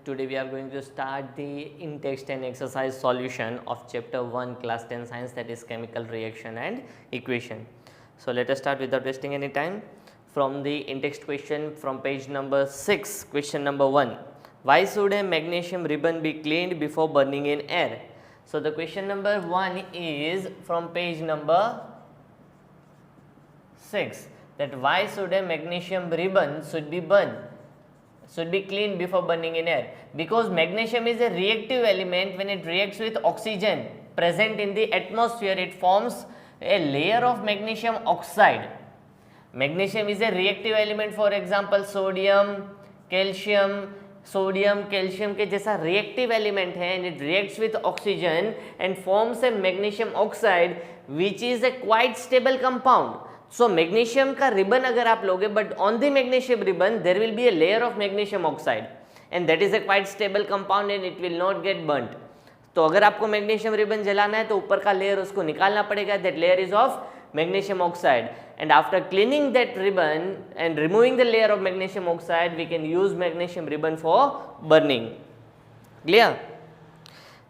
Today we are going to start the in-text and exercise solution of chapter 1 class 10 science, that is chemical reaction and equation. So let us start without wasting any time from the in-text question from page number 6. Question number 1, why should a magnesium ribbon be cleaned before burning in air? So the question number 1 is from page number 6, that why should a magnesium ribbon should be cleaned before burning in air? Because magnesium is a reactive element. When it reacts with oxygen present in the atmosphere, it forms a layer of magnesium oxide. Magnesium is a reactive element. For example, sodium calcium के जैसा reactive element है, and it reacts with oxygen and forms a magnesium oxide, which is a quite stable compound. So magnesium का ribbon अगर आप लोगे, but on the magnesium ribbon there will be a layer of magnesium oxide, and that is a quite stable compound and it will not get burnt. तो अगर आपको magnesium ribbon जलाना है तो ऊपर का layer उसको निकालना पड़ेगा. That layer is of magnesium oxide, and after cleaning that ribbon and removing the layer of magnesium oxide, we can use magnesium ribbon for burning. Clear?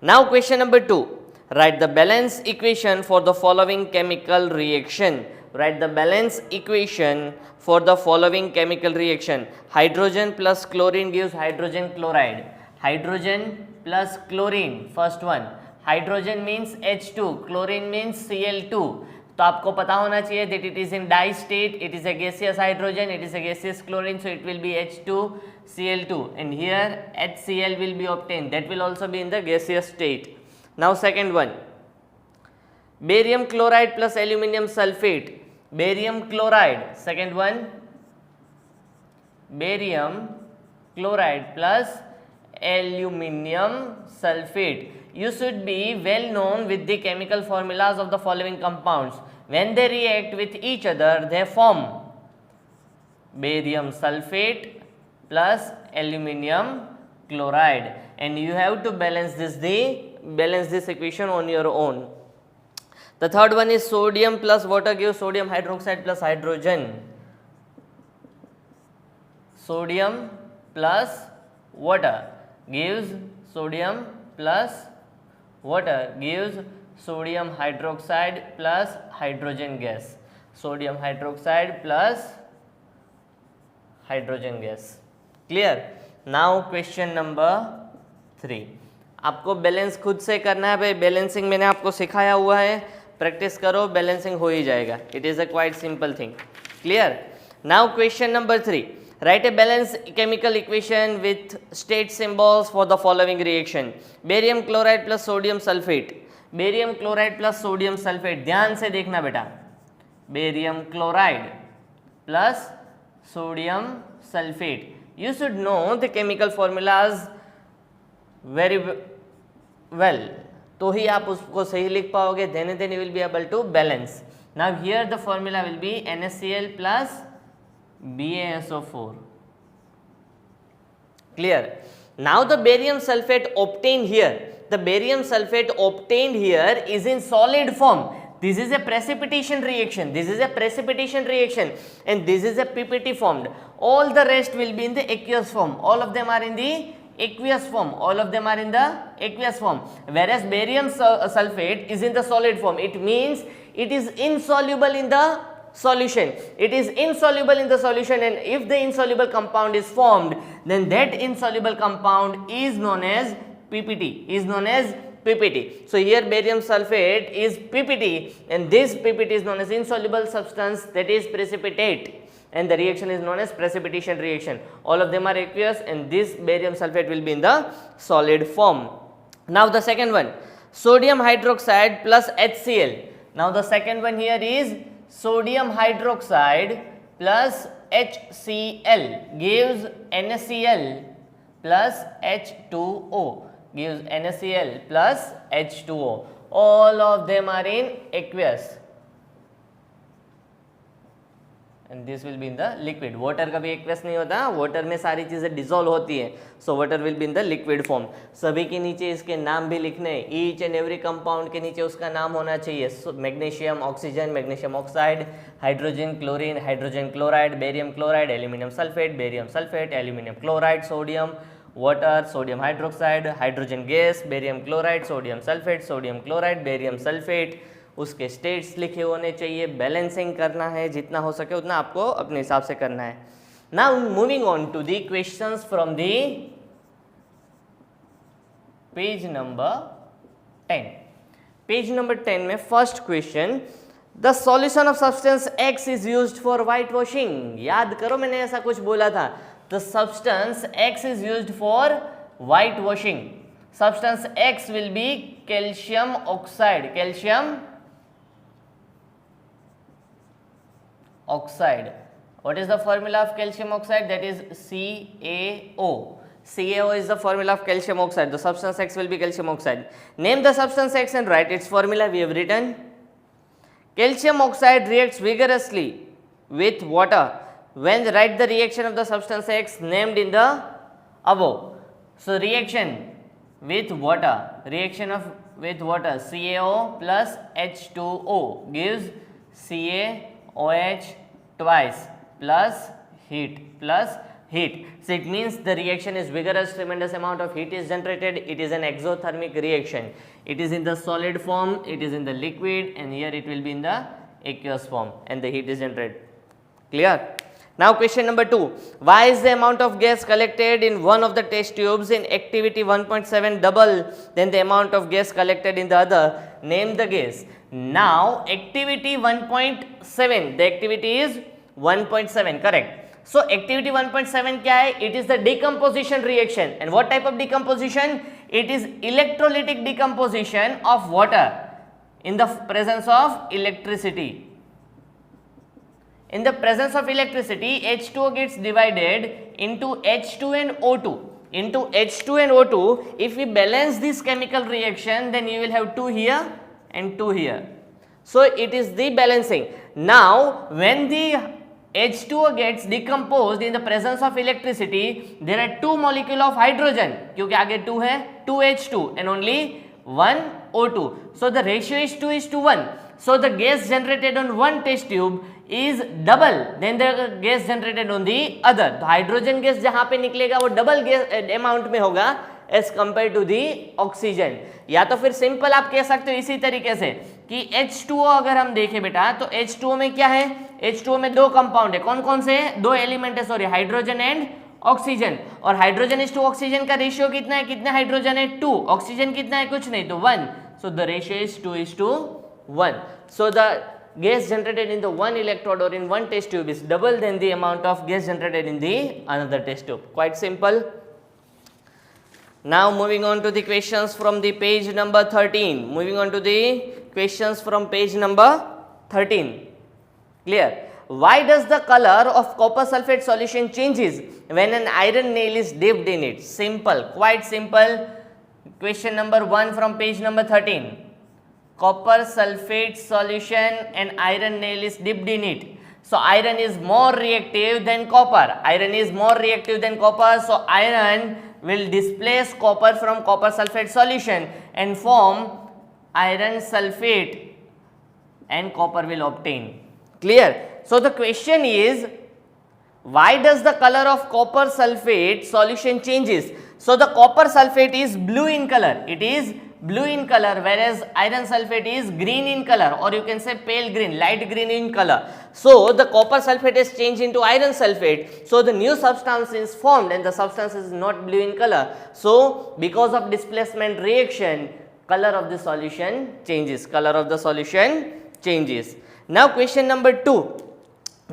Now question number 2, write the balance equation for the following chemical reaction. Write the balance equation for the following chemical reaction. Hydrogen plus chlorine gives hydrogen chloride. Hydrogen plus chlorine, first one. Hydrogen means H2, chlorine means Cl2. तो आपको पता होना चाहिए that it is in die state, it is a gaseous hydrogen, it is a gaseous chlorine, so it will be H2Cl2, and here HCl will be obtained. That will also be in the gaseous state. Now second one, barium chloride plus aluminum sulfate. Barium chloride, second one, barium chloride plus aluminum sulfate. You should be well known with the chemical formulas of the following compounds. When they react with each other, they form barium sulfate plus aluminum chloride, and you have to balance this equation on your own. The third one is sodium plus water gives sodium hydroxide plus hydrogen. Sodium plus water gives sodium plus water gives sodium hydroxide plus hydrogen gas. Sodium hydroxide plus hydrogen gas. Clear? Now question number 3. आपको balance खुद से करना है भाई. Balancing मैंने आपको सिखाया हुआ है, प्रैक्टिस करो, बैलेंसिंग हो ही जाएगा. It is a quite simple thing. Clear? Now question number 3. Write a balanced chemical equation with state symbols for the following reaction. Barium chloride plus sodium sulfate. Barium chloride plus sodium sulfate. ध्यान से देखना बेटा. Barium chloride plus sodium sulfate. You should know the chemical formulas very well. तो ही आप उसको सही लिख पाओगे. Then you will be able to balance. Now here the formula will be NaCl plus BaSO4. Clear? Now the barium sulfate obtained here, is in solid form. This is a precipitation reaction. And this is a PPT formed. All the rest will be in the aqueous form. All of them are in the aqueous form. Whereas barium sulfate is in the solid form. It means it is insoluble in the solution. And if the insoluble compound is formed, then that insoluble compound is known as PPT. So here barium sulfate is PPT, and this PPT is known as insoluble substance, that is precipitate, and the reaction is known as precipitation reaction. All of them are aqueous, and this barium sulfate will be in the solid form. Now the second one, sodium hydroxide plus HCl. Now the second one here is sodium hydroxide plus HCl gives NaCl plus H2O. All of them are in aqueous, and this will be in the liquid. Water कभी aqueous नहीं होता, water में सारी चीज़ें dissolve होती हैं, so water will be in the liquid form. सभी के नीचे इसके नाम भी लिखने, each and every compound के नीचे उसका नाम होना चाहिए. So magnesium oxygen, magnesium oxide, hydrogen chlorine, hydrogen chloride, barium chloride, aluminum sulfate, barium sulfate, aluminum chloride, sodium. water, sodium hydroxide, hydrogen gas, barium chloride, sodium sulfate, sodium chloride, barium sulfate, उसके states लिखे होने चाहिए, balancing करना है, जितना हो सके उतना आपको अपने हिसाब से करना है. Now moving on to the questions from the page number 10. Page number 10 में first question, the solution of substance X is used for white washing. याद करो मैंने ऐसा कुछ बोला था. The substance X is used for white washing. Substance X will be calcium oxide. Calcium oxide. What is the formula of calcium oxide? That is CaO. CaO is the formula of calcium oxide. The substance X will be calcium oxide. Name the substance X and write its formula. We have written calcium oxide reacts vigorously with water. When write the reaction of the substance X named in the above. So reaction with water, with water, CaO plus H2O gives CaOH twice plus heat. So it means the reaction is vigorous, tremendous amount of heat is generated. It is an exothermic reaction. It is in the solid form, it is in the liquid, and here it will be in the aqueous form, and the heat is generated. Clear? Now question number 2. Why is the amount of gas collected in one of the test tubes in activity 1.7 double than the amount of gas collected in the other? Name the gas. Now activity 1.7, the activity is 1.7, correct. So activity 1.7 क्या है? It is the decomposition reaction. And what type of decomposition? It is electrolytic decomposition of water in the presence of electricity. In the presence of electricity, H2O gets divided into H2 and O2. Into H2 and O2, if we balance this chemical reaction, then you will have 2 here and 2 here. So it is the balancing. Now when the H2O gets decomposed in the presence of electricity, there are 2 molecule of hydrogen, क्योंकि आगे 2 है, 2H2 and only 1 O2. So the ratio is 2:1. So the gas generated on one test tube is double than the gas generated on the other. तो hydrogen gas जहां पे निकलेगा वो double gas amount में होगा as compared to the oxygen. या तो फिर सिंपल आप कह सकते हो इसी तरीके से कि H2O अगर हम देखें बेटा, तो H2O में क्या है? H2O में 2 कंपाउंड है. कौन कौन से? 2 एलिमेंट है, सॉरी, हाइड्रोजन एंड ऑक्सीजन. और हाइड्रोजन इज टू ऑक्सीजन का रेशियो कितना है? कितने हाइड्रोजन है? 2. ऑक्सीजन कितना है? कुछ नहीं, तो 1. So the ratio is 2:1. So the gas generated in the one electrode or in one test tube is double than the amount of gas generated in the another test tube. Quite simple. Now moving on to the questions from the page number 13. Moving on to the questions from page number 13. Clear? Why does the color of copper sulfate solution changes when an iron nail is dipped in it? Simple, quite simple. Question number 1 from page number 13. Copper sulfate solution and iron nail is dipped in it. So iron is more reactive than copper. Iron is more reactive than copper. So iron will displace copper from copper sulfate solution and form iron sulfate, and copper will obtain. Clear? So the question is, why does the color of copper sulfate solution changes? So the copper sulfate is blue in color. It is blue in color, whereas iron sulfate is green in color, or you can say pale green, light green in color. So the copper sulfate is changed into iron sulfate. So the new substance is formed and the substance is not blue in color. So because of displacement reaction, color of the solution changes. Color of the solution changes. Now question number 2.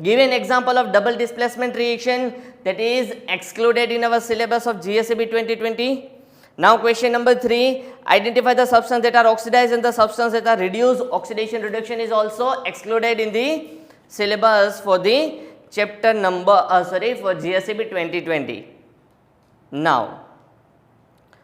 Give an example of double displacement reaction that is excluded in our syllabus of GSEB 2020. Now question number 3, identify the substance that are oxidized and the substance that are reduced. Oxidation reduction is also excluded in the syllabus for the chapter number, for GSEB 2020. Now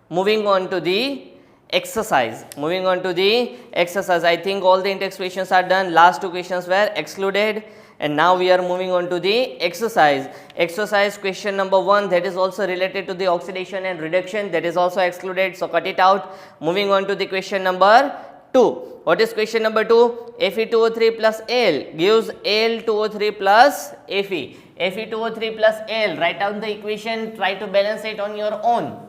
moving on to the exercise. I think all the in-text questions are done. Last 2 questions were excluded. And now we are moving on to the exercise. Exercise question number 1, that is also related to the oxidation and reduction, that is also excluded, so cut it out. Moving on to the question number 2. What is question number 2? Fe2O3 plus Al gives Al2O3 plus Fe. Fe2O3 plus Al, write down the equation, try to balance it on your own.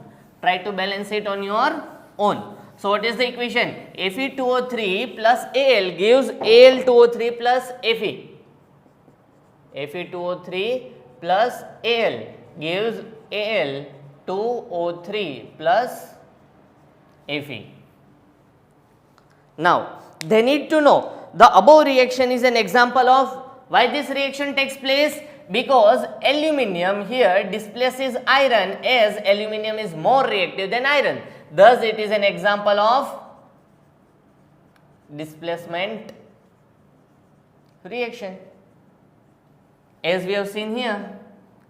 Try to balance it on your own. So what is the equation? Fe2O3 plus Al gives Al2O3 plus Fe. Fe2O3 plus Al gives Al2O3 plus Fe. Now they need to know the above reaction is an example of why this reaction takes place, because aluminium here displaces iron as aluminium is more reactive than iron. Thus it is an example of displacement reaction. As we have seen here,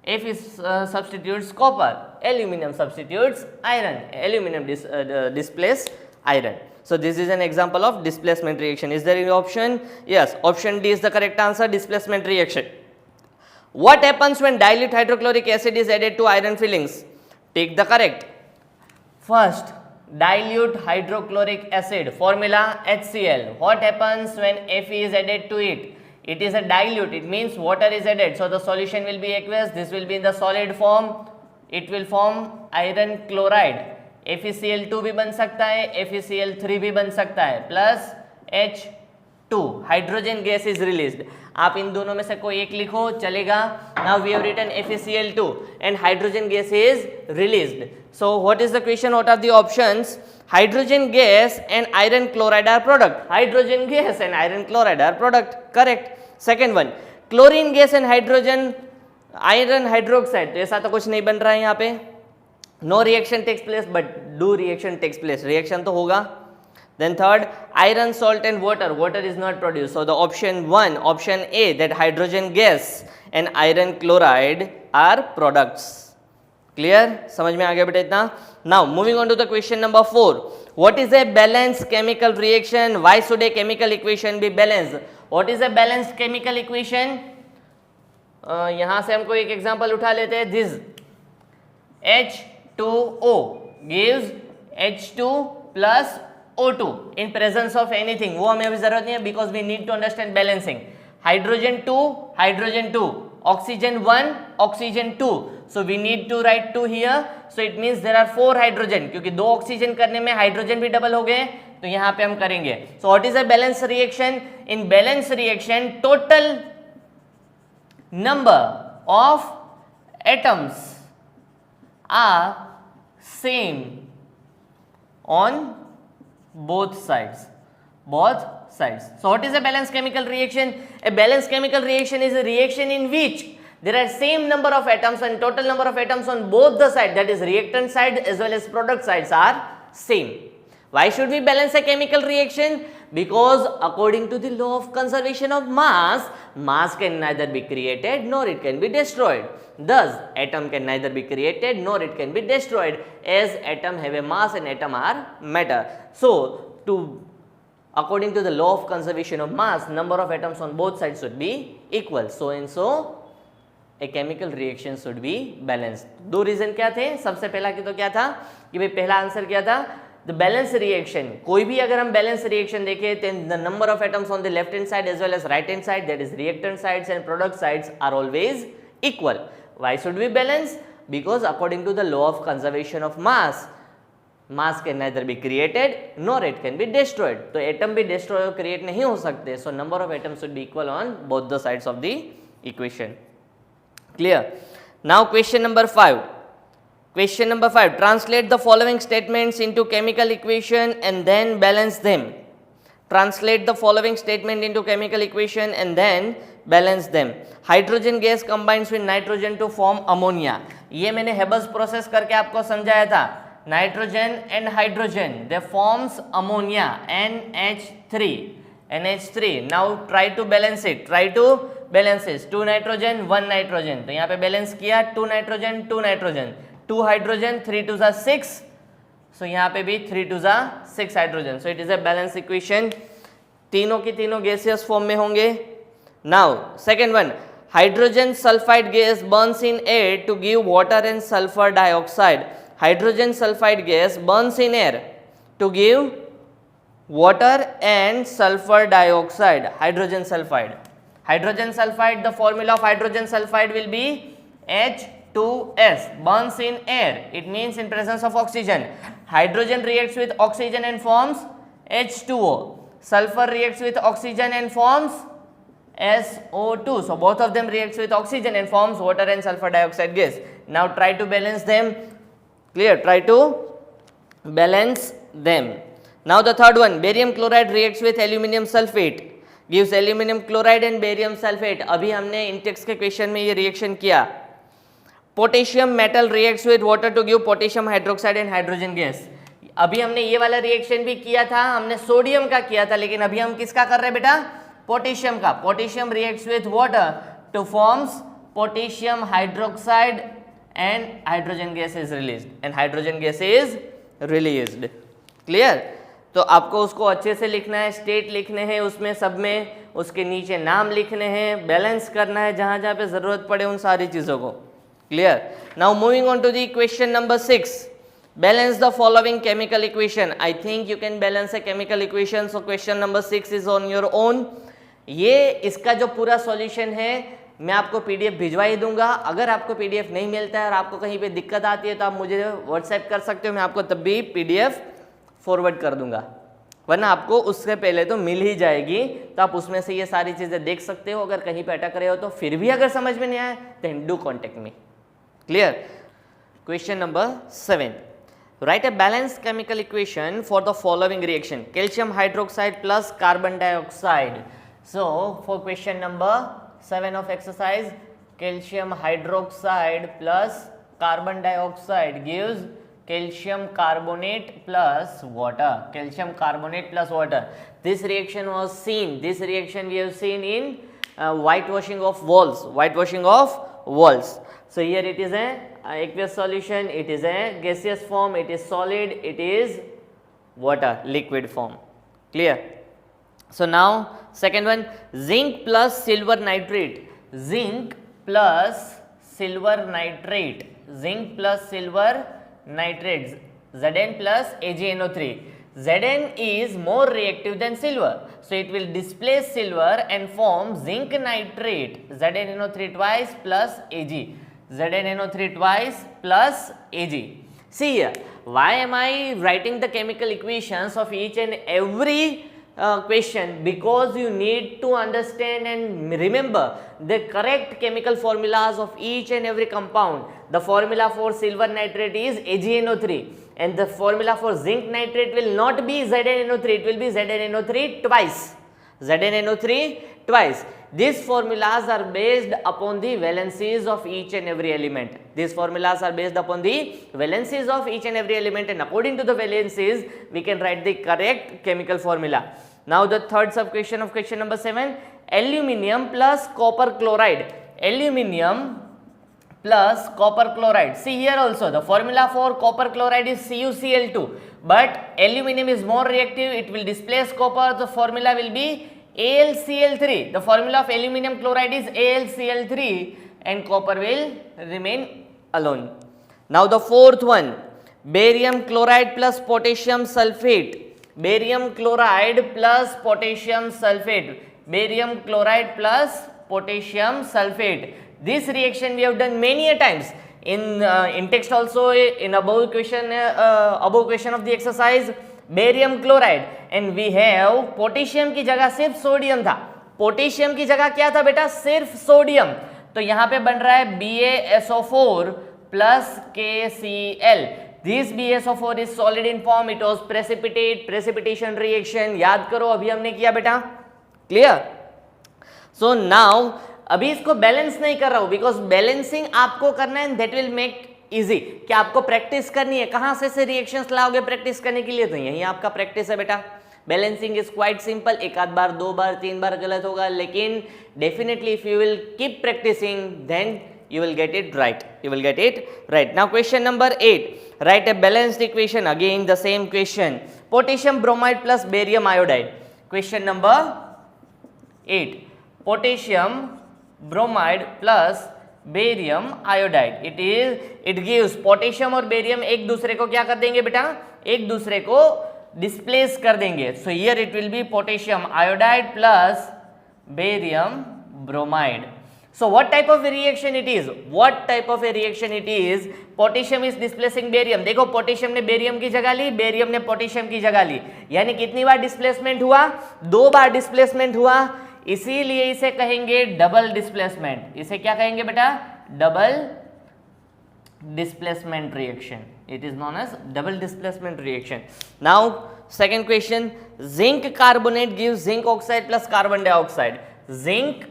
Fe substitutes copper, aluminium substitutes iron, aluminium displaces iron. So this is an example of displacement reaction. Is there any option? Yes, option D is the correct answer, displacement reaction. What happens when dilute hydrochloric acid is added to iron fillings? Take the correct. First, dilute hydrochloric acid, formula HCl. What happens when Fe is added to it? It is a dilute, it means water is added. So the solution will be aqueous, this will be in the solid form. It will form iron chloride. FeCl2 भी बन सकता है, FeCl3 भी बन सकता है, plus H2, hydrogen gas is released. आप इन दोनों में से कोई एक लिखो चलेगा. Now we have written FeCl2 and hydrogen gas is released. So what is the question? What are the options? Hydrogen gas and iron chloride are product. Hydrogen gas and iron chloride are product, correct. Second one, chlorine gas and hydrogen iron hydroxide. तो ऐसा तो कुछ नहीं बन रहा है यहाँ पे. No reaction takes place but do reaction takes place. Reaction तो होगा. Then third, iron, salt and water. Water is not produced. So the option 1, option A, that hydrogen gas and iron chloride are products. Clear? समझ में आ गया बेटा इतना? Now moving on to the question number 4. What is a balanced chemical reaction? Why should a chemical equation be balanced? What is a balanced chemical equation? यहाँ से हम कोई एक एग्जाम्पल उठा लेते हैं. This H2O gives H2 plus O2 in presence of anything. वो हमें अभी जरूरत नहीं है because we need to understand balancing. Hydrogen 2, oxygen 1, oxygen 2. So we need to write 2 here. So it means there are 4 hydrogen. क्योंकि 2 oxygen करने में hydrogen भी डबल हो गए, तो यहाँ पे हम करेंगे. So what is a balance reaction? In balance reaction, total number of atoms are same on both sides. So what is a balanced chemical reaction? A balanced chemical reaction is a reaction in which there are same number of atoms and total number of atoms on both the sides, that is reactant side as well as product sides, are same. Why should we balance a chemical reaction? Because according to the law of conservation of mass can neither be created nor it can be destroyed. Thus atom can neither be created nor it can be destroyed, as atom have a mass and atom are matter. So according to the law of conservation of mass, number of atoms on both sides should be equal. So and so a chemical reaction should be balanced. दो reason क्या थे? सबसे पहला की तो क्या था कि भाई पहला आंसर क्या था? The balance reaction. कोई भी अगर हम balance reaction देखें, then the number of atoms on the left hand side as well as right hand side, that is reactant sides and product sides, are always equal. Why should we balance? Because according to the law of conservation of mass can neither be created nor it can be destroyed. तो atom भी destroy और create नहीं हो सकते. So number of atoms should be equal on both the sides of the equation. Clear? Now question number 5. Question number 5. Translate the following statements into chemical equation and then balance them. Translate the following statement into chemical equation and then balance them. Hydrogen gas combines with nitrogen to form ammonia. ये मैंने हेबल्स process करके आपको समझाया था. Nitrogen and hydrogen, they forms ammonia, NH3. Now try to balance it. Try to balance it. 2 nitrogen, 1 nitrogen. तो यहाँ पे balance किया 2 nitrogen, 2 nitrogen. 2 hydrogen, 3 2 are 6. So यहाँ पे भी 3 2 are 6 hydrogen. So it is a balanced equation. तीनों की तीनों gaseous form में होंगे. Now second one, hydrogen sulfide gas burns in air to give water and sulfur dioxide. Hydrogen sulfide gas burns in air to give water and sulfur dioxide, hydrogen sulfide. Hydrogen sulfide, the formula of hydrogen sulfide will be H2S, burns in air. It means in presence of oxygen. Hydrogen reacts with oxygen and forms H2O. Sulfur reacts with oxygen and forms SO2. So both of them reacts with oxygen and forms water and sulfur dioxide gas. Now try to balance them. Clear? Try to balance them. Now the third one, barium chloride reacts with aluminium sulfate, gives aluminium chloride and barium sulfate. अभी हमने Intex के question में ये reaction किया. Potassium metal reacts with water to give potassium hydroxide and hydrogen gas. अभी हमने ये वाला रिएक्शन भी किया था, हमने सोडियम का किया था, लेकिन अभी हम किसका कर रहे हैं बेटा? पोटेशियम का. Potassium reacts with water two forms potassium hydroxide and hydrogen gas is released and hydrogen gas is released. Clear? तो आपको उसको अच्छे से लिखना है, स्टेट लिखने हैं उसमें सब में, उसके नीचे नाम लिखने हैं, बैलेंस करना है जहाँ जहाँ पे ज़रूरत पड़े उन सारी चीज़ों को. Clear? Now moving on to the question number 6. Balance the following chemical equation. I think you can balance a chemical equation. So question number 6 is on your own. ये इसका जो पूरा सॉल्यूशन है मैं आपको पीडीएफ भिजवा ही दूंगा. अगर आपको पीडीएफ नहीं मिलता है और आपको कहीं पे दिक्कत आती है तो आप मुझे व्हाट्सएप कर सकते हो, मैं आपको तब भी पीडीएफ फॉरवर्ड कर दूंगा, वरना आपको उससे पहले तो मिल ही जाएगी. तो आप उसमें से ये सारी चीज़ें देख सकते हो. अगर कहीं पे अटक रहे हो तो फिर भी अगर समझ में नहीं आए then do contact me. Clear? Question number 7. Write a balance chemical equation for the following reaction. Calcium hydroxide plus carbon dioxide. So for question number 7 of exercise, calcium hydroxide plus carbon dioxide gives calcium carbonate plus water. Calcium carbonate plus water. This reaction was seen. This reaction we have seen in whitewashing of walls. Whitewashing of walls. So here it is a aqueous solution. It is a gaseous form. It is solid. It is water, liquid form. Clear? So now second one, zinc plus silver nitrate. Zinc plus silver nitrate. Zinc plus silver nitrate. Zn plus AgNO3. Zn is more reactive than silver, so it will displace silver and form zinc nitrate. ZnNO3 twice plus Ag. ZnNO3 twice plus Ag. See here, why am I writing the chemical equations of each and every question? Because you need to understand and remember the correct chemical formulas of each and every compound. The formula for silver nitrate is AgNO3 and the formula for zinc nitrate will not be ZnNO3, it will be ZnNO3 twice. ZnNO3 twice. These formulas are based upon the valencies of each and every element. These formulas are based upon the valencies of each and every element, and according to the valencies we can write the correct chemical formula. Now the third sub question of question number 7, aluminium plus copper chloride. Aluminium plus copper chloride. See here also the formula for copper chloride is CuCl2, but aluminium is more reactive, it will displace copper. The formula will be AlCl3. The formula of aluminium chloride is AlCl3 and copper will remain alone. Now the fourth one, barium chloride plus potassium sulfate. Barium chloride plus potassium sulfate. Barium chloride plus potassium sulfate. This reaction we have done many a times in text also, in above question of the exercise. Barium chloride and we have potassium की जगह सिर्फ sodium था. Potassium की जगह क्या था बेटा? सिर्फ सोडियम. तो यहाँ पे बन रहा है BaSO4 plus KCl. This BaSO4 is solid in form. It was precipitation reaction. याद करो अभी हमने किया बेटा. Clear? So now अभी इसको बैलेंस नहीं कर रहा हूँ because बैलेंसिंग आपको करना है, that will make easy. क्या आपको प्रैक्टिस करनी है? कहाँ से रिएक्शंस लाओगे प्रैक्टिस करने के लिए? तो यही आपका प्रैक्टिस है बेटा. Balancing is quite simple. एक आध बार, दो बार, तीन बार गलत होगा, लेकिन definitely if you will keep practising then you will get it right. You will get it right. Now question number 8. Write a balanced equation. Again the same question. Potassium bromide plus barium iodide. Question number 8. Potassium bromide plus barium iodide. It gives potassium और barium एक दूसरे को क्या कर देंगे बेटा? एक दूसरे को डिस्प्लेस कर देंगे. So here it will be potassium iodide plus barium bromide. So what type of a reaction it is? What type of a reaction it is? Potassium is displacing barium. देखो पोटेशियम ने barium की जगह ली, barium ने potassium की जगह ली, यानी कितनी बार displacement हुआ? 2 बार डिस्प्लेसमेंट हुआ, इसीलिए इसे कहेंगे डबल डिस्प्लेसमेंट. इसे क्या कहेंगे बेटा? Double displacement reaction. It is known as double displacement reaction. Now second question, zinc carbonate gives zinc oxide plus carbon dioxide. Zinc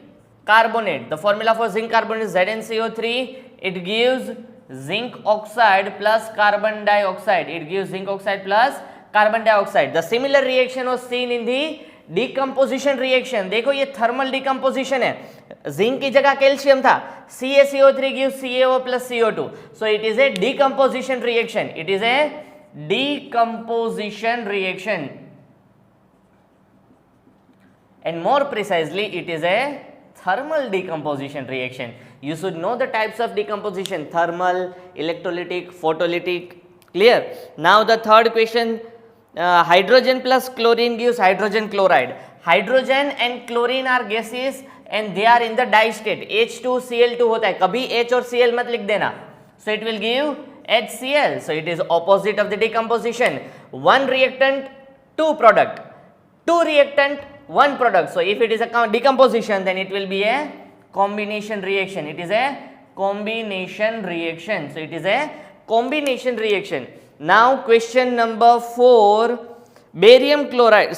carbonate, the formula for zinc carbonate is ZnCO3. It gives zinc oxide plus carbon dioxide. It gives zinc oxide plus carbon dioxide. The similar reaction was seen in the decomposition reaction. देखो ये thermal decomposition है, zinc की जगह calcium था, CaCO3 gives CaO plus CO2. So it is a decomposition reaction. It is a decomposition reaction. And more precisely, it is a thermal decomposition reaction. You should know the types of decomposition: thermal, electrolytic, photolytic. Clear? Now the third question, hydrogen plus chlorine gives hydrogen chloride. Hydrogen and chlorine are gases and they are in the die state. H2Cl2 होता है, कभी H और Cl मत लिख देना. So it will give HCl. So it is opposite of the decomposition. One reactant, two product. Two reactant, one product. So if it is a decomposition, then it will be a combination reaction. It is a combination reaction. So it is a combination reaction. Now question number 4, barium chloride,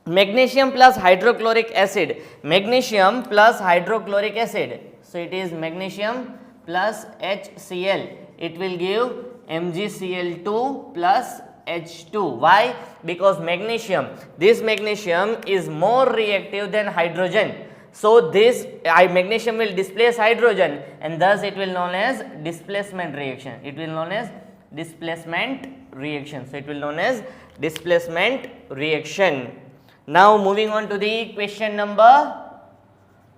magnesium plus hydrochloric acid. Magnesium plus hydrochloric acid. So it is magnesium plus HCl. It will give MgCl2 plus H2. Why? Because magnesium, this magnesium is more reactive than hydrogen. So this magnesium will displace hydrogen and thus it will known as displacement reaction. It will known as displacement reaction. So it will known as displacement reaction. Now moving on to the question number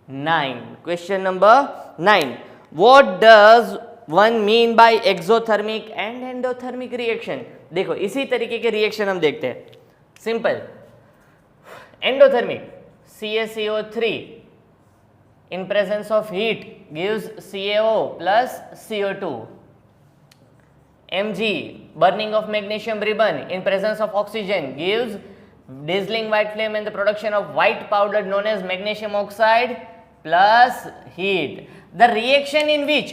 9. Question number 9. What does one mean by exothermic and endothermic reaction? देखो इसी तरीके के reaction हम देखते हैं. Simple. Endothermic, CaCO3 in presence of heat gives CaO plus CO2. Mg, burning of magnesium ribbon in presence of oxygen gives dazzling white flame and the production of white powder known as magnesium oxide plus heat. The reaction in which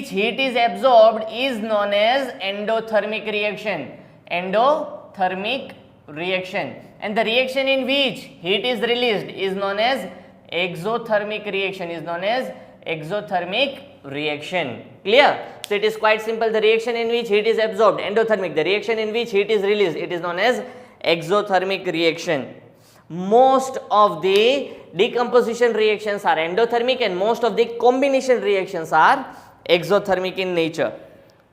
heat is absorbed is known as endothermic reaction. Endothermic reaction. And the reaction in which heat is released is known as exothermic reaction. Is known as exothermic reaction. Clear? So it is quite simple. The reaction in which heat is absorbed, endothermic. The reaction in which heat is released, it is known as exothermic reaction. Most of the decomposition reactions are endothermic and most of the combination reactions are exothermic in nature.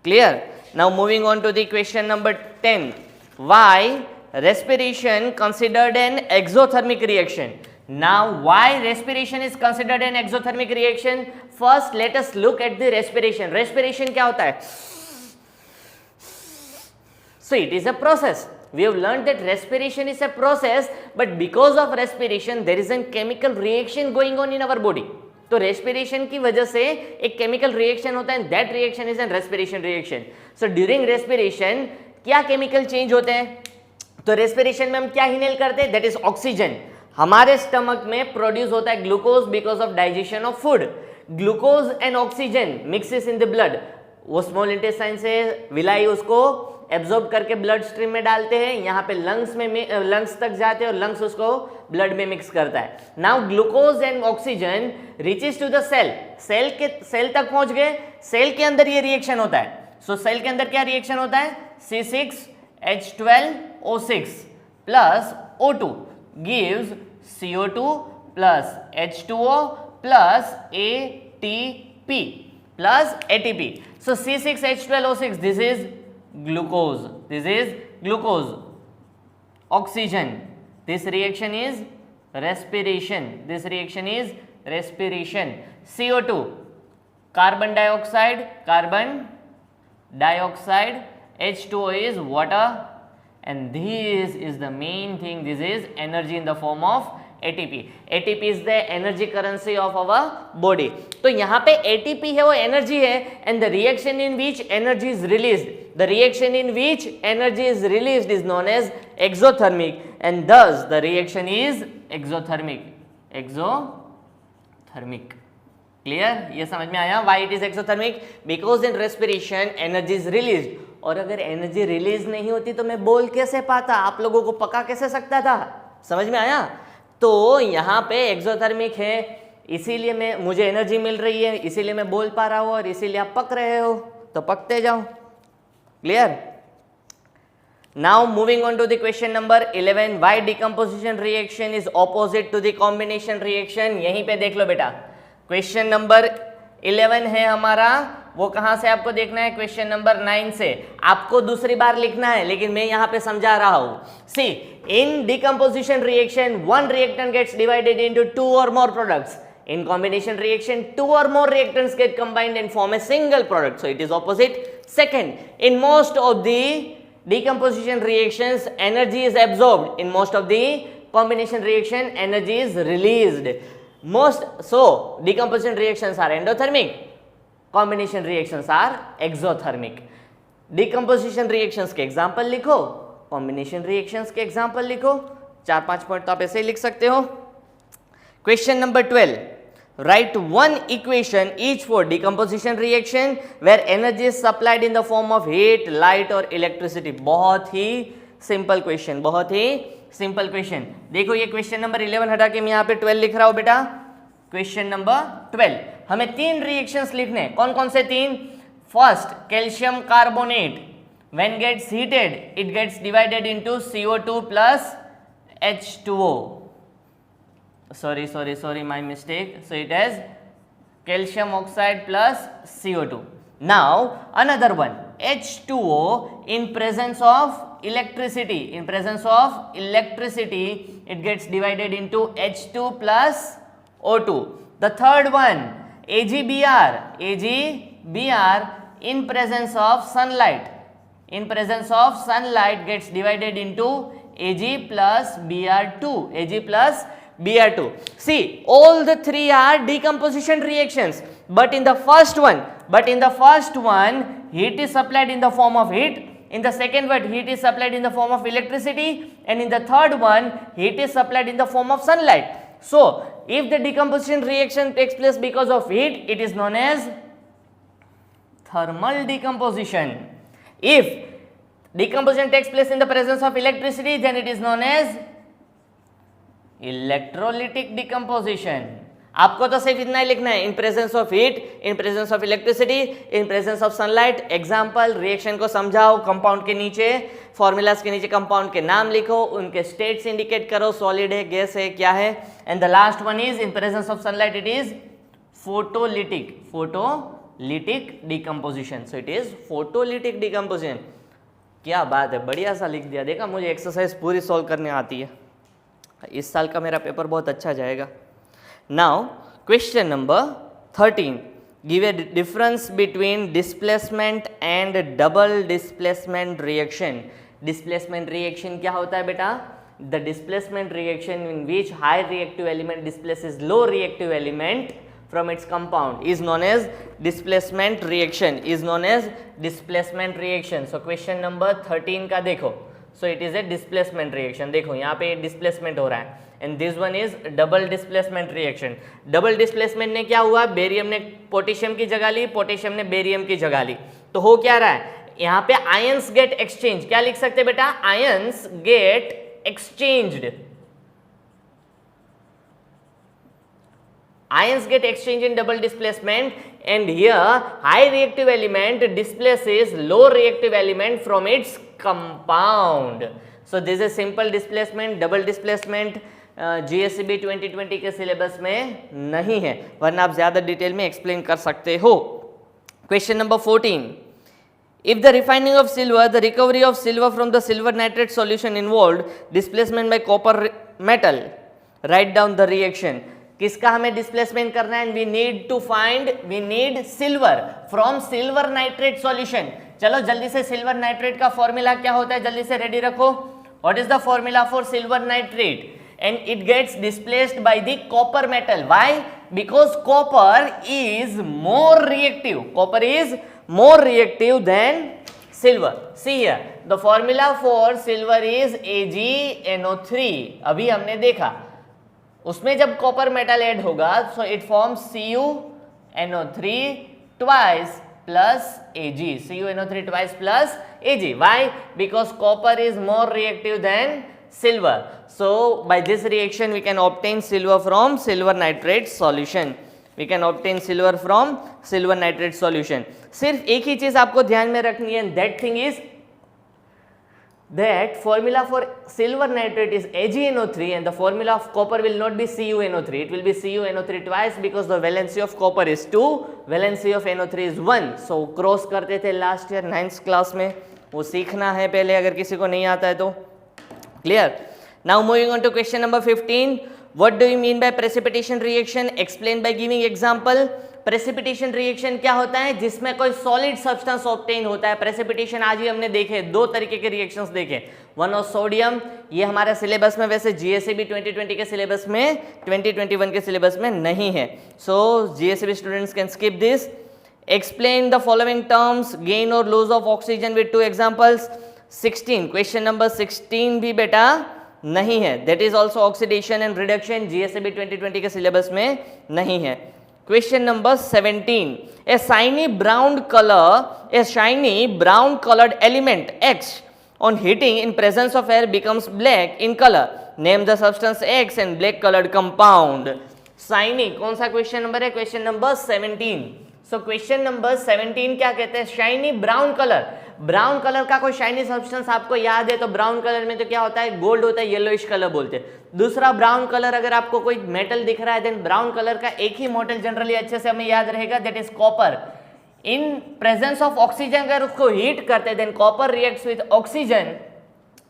Clear? Now moving on to the question number 10. Why respiration considered an exothermic reaction? Now why respiration is considered an exothermic reaction? First let us look at the respiration. Respiration क्या होता है? So it is a process. We have learned that respiration is a process, but because of respiration there is a chemical reaction going on in our body. तो respiration की वजह से एक chemical reaction होता है, that reaction is a respiration reaction. So during respiration क्या chemical change होते हैं? तो respiration में हम क्या inhale करते हैं? That is oxygen. हमारे स्टमक में प्रोड्यूस होता है glucose because of digestion of food. Glucose and oxygen mixes in the blood. वो स्मॉल इंटेस्टाइन से विलाई उसको एब्जॉर्ब करके ब्लड स्ट्रीम में डालते हैं, यहाँ पे लंग्स तक जाते हैं और लंग्स उसको ब्लड में मिक्स करता है. Now glucose and oxygen reaches to the cell तक पहुंच गए. सेल के अंदर ये रिएक्शन होता है. सो सेल के अंदर क्या रिएक्शन होता है? C6H12O6 plus O2 gives CO2 plus H2O plus ATP plus ATP. So C6H12O6, this is glucose. This is glucose. Oxygen. This reaction is respiration. This reaction is respiration. CO2, carbon dioxide, carbon dioxide. H2O is water, and this is the main thing. This is energy in the form of ATP. ATP is the energy currency of our body. तो यहाँ पे ATP है वो energy है, and the reaction in which energy is released, the reaction in which energy is released is known as exothermic, and thus the reaction is exothermic. Exothermic. Clear? ये समझ में आया why it is exothermic? Because in respiration energy is released. और अगर energy release नहीं होती तो मैं बोल कैसे पाता, आप लोगों को पका कैसे सकता था? समझ में आया? तो यहाँ पे एक्सोथर्मिक है, इसीलिए मुझे एनर्जी मिल रही है, इसीलिए मैं बोल पा रहा हूँ, और इसीलिए आप पक रहे हो, तो पकते जाओ. Clear? Now moving on to the question number 11. Why decomposition reaction is opposite to the combination reaction? यहीं पे देख लो बेटा, क्वेश्चन नंबर 11 है हमारा, वो कहां से आपको देखना है? क्वेश्चन नंबर 9 से. आपको दूसरी बार लिखना है, लेकिन मैं यहां पे समझा रहा हूं. See, in decomposition reaction one reactant gets divided into 2 or more products. In combination reaction 2 or more reactants get combined and form a single product, so it is opposite. Second, in most of the decomposition reactions energy is absorbed, in most of the combination reaction energy is released. So decomposition reactions are endothermic, combination reactions are exothermic. Decomposition reactions के example लिखो, combination reactions के example लिखो. 4-5 point तो आप ऐसे ही लिख सकते हो. Question number 12. Write one equation each for decomposition reaction where energy is supplied in the form of heat, light और electricity. बहुत ही simple question, बहुत ही simple question. देखो ये question number 11 हटा के मैं यहाँ पे 12 लिख रहा हूँ बेटा. Question number 12. हमें 3 reactions लिखने हैं. कौन कौन से 3? First, calcium carbonate. When gets heated, it gets divided into CO2 plus H2O. Sorry, my mistake. So it has calcium oxide plus CO2. Now another one, H2O in presence of electricity. In presence of electricity, it gets divided into H2 plus O2. The third one, AgBr in presence of sunlight. In presence of sunlight gets divided into Ag plus Br2. Ag plus Br2. See, all the three are decomposition reactions, but in the first one, heat is supplied in the form of heat. In the second one, heat is supplied in the form of electricity, and in the third one, heat is supplied in the form of sunlight. So, if the decomposition reaction takes place because of heat, it is known as thermal decomposition. If decomposition takes place in the presence of electricity, then it is known as electrolytic decomposition. आपको तो सिर्फ इतना ही लिखना है, in presence of heat, in presence of electricity, in presence of sunlight. Example, reaction को समझाओ, compound के नीचे, फॉर्मूलाज के नीचे कंपाउंड के नाम लिखो, उनके स्टेट्स इंडिकेट करो, सॉलिड है, गैस है, क्या है. And the last one is in presence of sunlight, it is photolytic decomposition. So it is photolytic decomposition. क्या बात है, बढ़िया सा लिख दिया. देखा, मुझे एक्सरसाइज पूरी सॉल्व करने आती है. इस साल का मेरा पेपर बहुत अच्छा जाएगा. Now question number 13. Give a difference between displacement and double displacement reaction. Displacement reaction क्या होता है बेटा? The displacement reaction in which high reactive element displaces low reactive element from its compound is known as displacement reaction. So question number 13 का देखो. So it is a displacement reaction. देखो यहाँ पे displacement हो रहा है, and this one is double displacement reaction. Double displacement ने क्या हुआ? बेरियम ने पोटेशियम की जगह ली, पोटेशियम ने बेरियम की जगह ली. तो हो क्या रहा है यहाँ पे? Ions get exchange. क्या लिख सकते बेटा? Ions get exchanged. Ions get exchanged in double displacement, and here high reactive element displaces low reactive element from its compound. So this is simple displacement. Double displacement GSCB 2020 के syllabus में नहीं है, वरना आप ज़्यादा डिटेल में explain कर सकते हो. Question number 14. If the refining of silver, the recovery of silver from the silver nitrate solution involved displacement by copper metal, write down the reaction. किसका हमें डिस्प्लेसमेंट करना है? We need silver from silver nitrate solution. चलो जल्दी से silver nitrate का formula क्या होता है, जल्दी से रेडी रखो. What is the formula for silver nitrate? and it gets displaced by the copper metal. Why? Because copper is more reactive. Copper is more reactive than silver. See here, the formula for silver is AgNO3. अभी हमने देखा उसमें जब copper metal add होगा so it forms CuNO3 twice plus Ag. CuNO3 twice plus Ag. Why? Because copper is more reactive than silver. So by this reaction we can obtain silver from silver nitrate solution. We can obtain silver from silver nitrate solution. सिर्फ एक ही चीज आपको ध्यान में रखनी है, that thing is that formula for silver nitrate is AgNO3 and the formula of copper will not be CuNO3. It will be CuNO3 twice because the valency of copper is 2, valency of NO3 is 1. So cross करते थे last year 9th class में, वो सीखना है पहले अगर किसी को नहीं आता है तो. Clear? Now moving on to question number 15. What do you mean by precipitation reaction? Explain by giving example. Precipitation reaction क्या होता है? जिसमें कोई solid substance obtain होता है. Precipitation आज ही हमने देखे, दो तरीके के reactions देखे. One of sodium, ये हमारे सिलेबस में वैसे GSEB 2020 के सिलेबस में 2021 के सिलेबस में नहीं है. So GSEB students can skip this. Explain the following terms: gain or loss of oxygen with two examples. 16 question number 16 भी बेटा नहीं है, that is also oxidation and reduction, GSEB 2020 के सिलेबस में नहीं है. Question number 17, a shiny brown coloured element X on heating in presence of air becomes black in color. Name the substance X and black colored compound. Shiny कौन सा question number है? Question number 17. सो question number 17 क्या कहते हैं? Shiny brown colour. Brown colour का कोई shiny substance आपको याद है तो ब्राउन कलर में तो क्या होता है? गोल्ड होता है, येलोइश कलर बोलते हैं. दूसरा ब्राउन कलर, अगर आपको कोई मेटल दिख रहा है देन ब्राउन कलर का एक ही मेटल जनरली अच्छे से हमें याद रहेगा, that is copper. In presence of oxygen अगर उसको हीट करते हैं than copper reacts with oxygen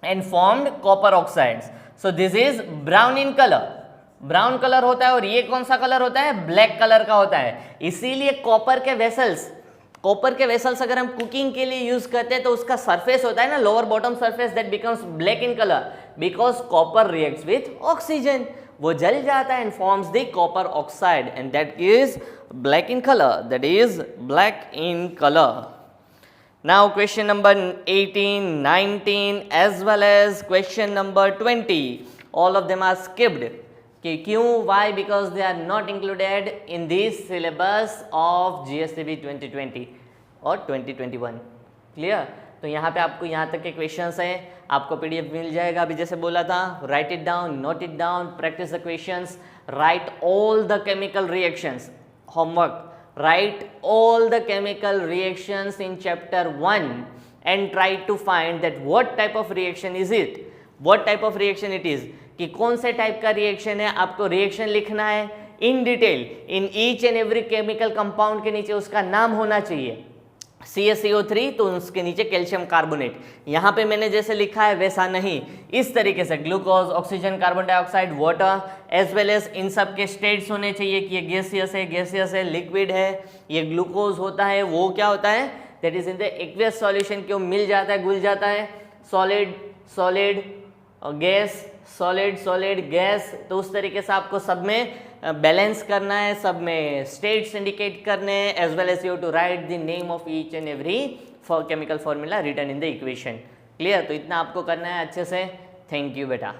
and formed copper oxides. So this is brown in colour, brown colour होता है. और ये कौन सा कलर होता है? ब्लैक कलर का होता है. इसीलिए कॉपर के वेसल्स अगर हम कुकिंग के लिए यूज करते हैं तो उसका सरफेस होता है ना, lower bottom surface, that becomes black in colour because copper reacts with oxygen. वो जल जाता है and forms the copper oxide and that is black in colour, that is black in colour. Now question number 18, 19 as well as question number 20, all of them are skipped. क्यों? Why? Because they are not included in this syllabus of GSEB 2020 और 2021. Clear? तो यहाँ पे आपको यहाँ तक के questions हैं, आपको PDF मिल जाएगा. अभी जैसे बोला था, write it down, note it down, practice the questions, write all the chemical reactions. Homework: write all the chemical reactions in chapter 1 and try to find that what type of reaction is it, what type of reaction it is, कि कौन से type का reaction है. आपको reaction लिखना है in detail. In each and every chemical compound के नीचे उसका नाम होना चाहिए. CaCO3 तो उसके नीचे कैल्शियम कार्बोनेट. यहाँ पे मैंने जैसे लिखा है वैसा नहीं, इस तरीके से glucose, oxygen, carbon dioxide, water, as well as इन सब के स्टेट्स होने चाहिए कि ये गैसियस है, लिक्विड है, ये ग्लूकोज होता है, वो क्या होता है, that is in the aqueous solution, क्यों मिल जाता है, घुल जाता है. Solid gas, solid gas. तो उस तरीके से आपको सब में बैलेंस करना है, सब में स्टेट्स इंडिकेट करने हैं, as well as you to write the name of each and every chemical formula written in the equation. Clear? तो इतना आपको करना है अच्छे से. थैंक यू बेटा.